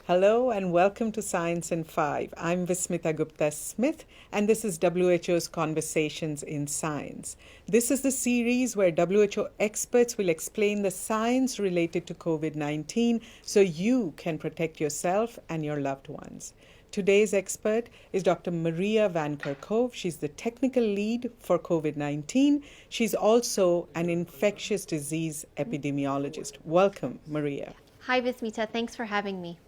Hello and welcome to Science in 5. I'm Vismita Gupta-Smith and this is WHO's Conversations in Science. This is the series where WHO experts will explain the science related to COVID-19 so you can protect yourself and your loved ones. Today's expert is Dr. Maria Van Kerkhove. She's the technical lead for COVID-19. She's also an infectious disease epidemiologist. Welcome, Maria. Hi, Vismita. Thanks for having me.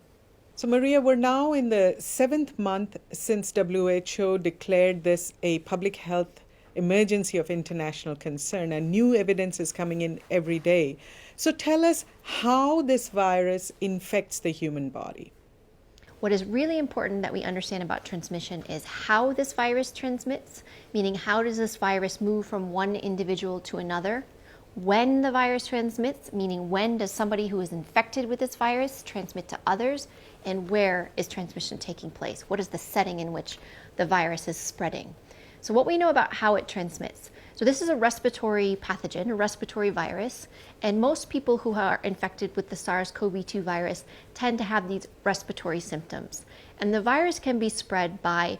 So, Maria, we're now in the 7th month since WHO declared this a public health emergency of international concern, and new evidence is coming in every day. So tell us how this virus infects the human body. What is really important that we understand about transmission is how this virus transmits, meaning how does this virus move from one individual to another? When the virus transmits, meaning when does somebody who is infected with this virus transmit to others, and where is transmission taking place? What is the setting in which the virus is spreading? So what we know about how it transmits. So this is a respiratory pathogen, a respiratory virus, and most people who are infected with the SARS-CoV-2 virus tend to have these respiratory symptoms. And the virus can be spread by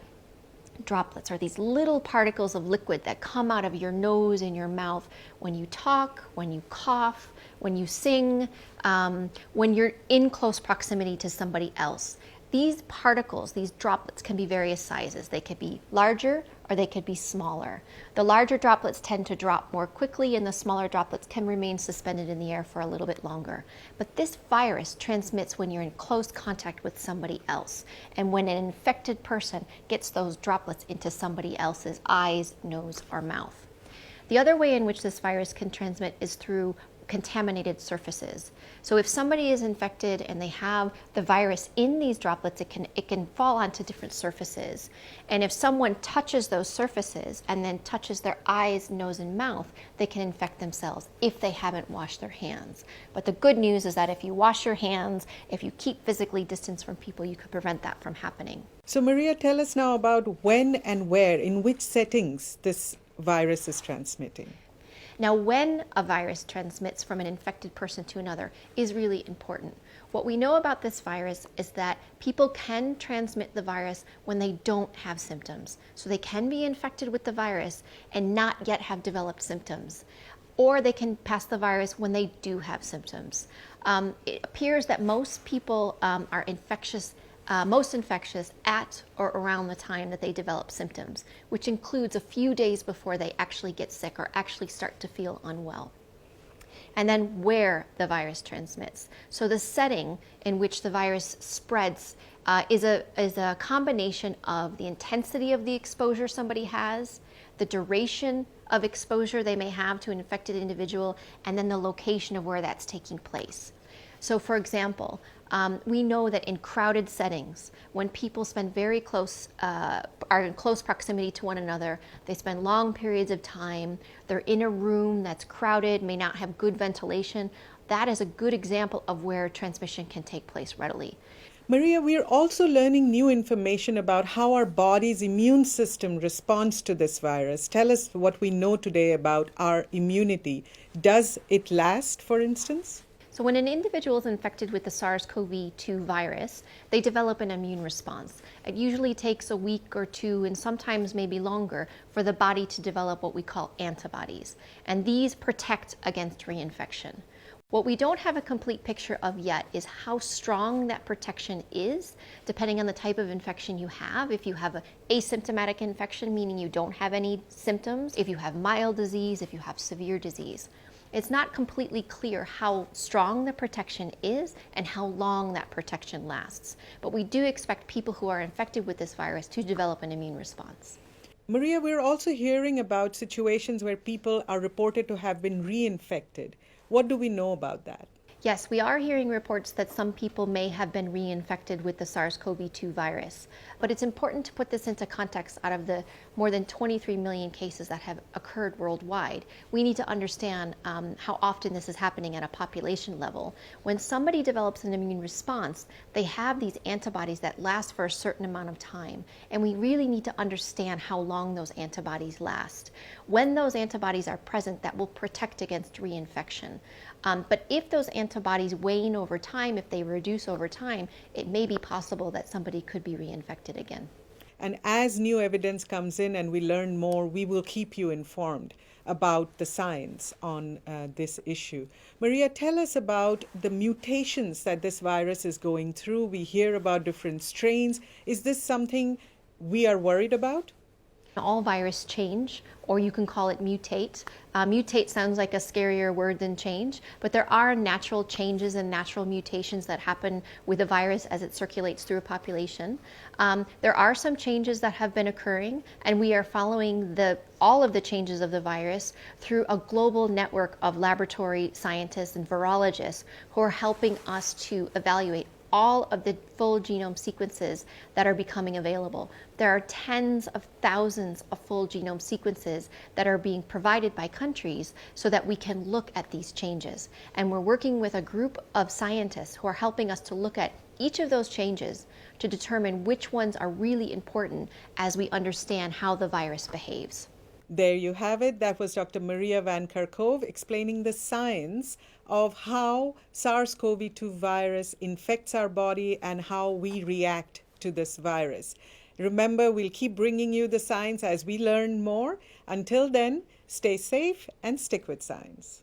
droplets, or these little particles of liquid that come out of your nose and your mouth when you talk, when you cough, when you sing, when you're in close proximity to somebody else. These particles, these droplets, can be various sizes. They could be larger or they could be smaller. The larger droplets tend to drop more quickly, and the smaller droplets can remain suspended in the air for a little bit longer. But this virus transmits when you're in close contact with somebody else, and when an infected person gets those droplets into somebody else's eyes, nose, or mouth. The other way in which this virus can transmit is through contaminated surfaces. So if somebody is infected and they have the virus in these droplets, it can fall onto different surfaces. And if someone touches those surfaces and then touches their eyes, nose, and mouth, they can infect themselves if they haven't washed their hands. But the good news is that if you wash your hands, if you keep physically distanced from people, you could prevent that from happening. So Maria, tell us now about when and where, in which settings this virus is transmitting. Now, when a virus transmits from an infected person to another is really important. What we know about this virus is that people can transmit the virus when they don't have symptoms. So they can be infected with the virus and not yet have developed symptoms. Or they can pass the virus when they do have symptoms. It appears that most people are most infectious at or around the time that they develop symptoms, which includes a few days before they actually get sick or actually start to feel unwell. And then where the virus transmits. So the setting in which the virus spreads is a combination of the intensity of the exposure somebody has, the duration of exposure they may have to an infected individual, and then the location of where that's taking place. So for example, we know that in crowded settings, when people spend are in close proximity to one another, they spend long periods of time, they're in a room that's crowded, may not have good ventilation, that is a good example of where transmission can take place readily. Maria, we are also learning new information about how our body's immune system responds to this virus. Tell us what we know today about our immunity. Does it last, for instance? So when an individual is infected with the SARS-CoV-2 virus, they develop an immune response. It usually takes a week or two, and sometimes maybe longer, for the body to develop what we call antibodies. And these protect against reinfection. What we don't have a complete picture of yet is how strong that protection is, depending on the type of infection you have. If you have an asymptomatic infection, meaning you don't have any symptoms, if you have mild disease, if you have severe disease. It's not completely clear how strong the protection is and how long that protection lasts. But we do expect people who are infected with this virus to develop an immune response. Maria, we're also hearing about situations where people are reported to have been reinfected. What do we know about that? Yes, we are hearing reports that some people may have been reinfected with the SARS-CoV-2 virus, but it's important to put this into context. Out of the more than 23 million cases that have occurred worldwide, we need to understand how often this is happening at a population level. When somebody develops an immune response, they have these antibodies that last for a certain amount of time, and we really need to understand how long those antibodies last. When those antibodies are present, that will protect against reinfection. But if those antibodies wane over time, if they reduce over time, it may be possible that somebody could be reinfected again. And as new evidence comes in and we learn more, we will keep you informed about the science on this issue. Maria, tell us about the mutations that this virus is going through. We hear about different strains. Is this something we are worried about? All viruses change, or you can call it mutate. Mutate sounds like a scarier word than change, but there are natural changes and natural mutations that happen with a virus as it circulates through a population. There are some changes that have been occurring, and we are following all of the changes of the virus through a global network of laboratory scientists and virologists who are helping us to evaluate all of the full genome sequences that are becoming available. There are tens of thousands of full genome sequences that are being provided by countries so that we can look at these changes. And we're working with a group of scientists who are helping us to look at each of those changes to determine which ones are really important as we understand how the virus behaves. There you have it. That was Dr. Maria Van Kerkhove explaining the science of how SARS-CoV-2 virus infects our body and how we react to this virus. Remember, we'll keep bringing you the science as we learn more. Until then, stay safe and stick with science.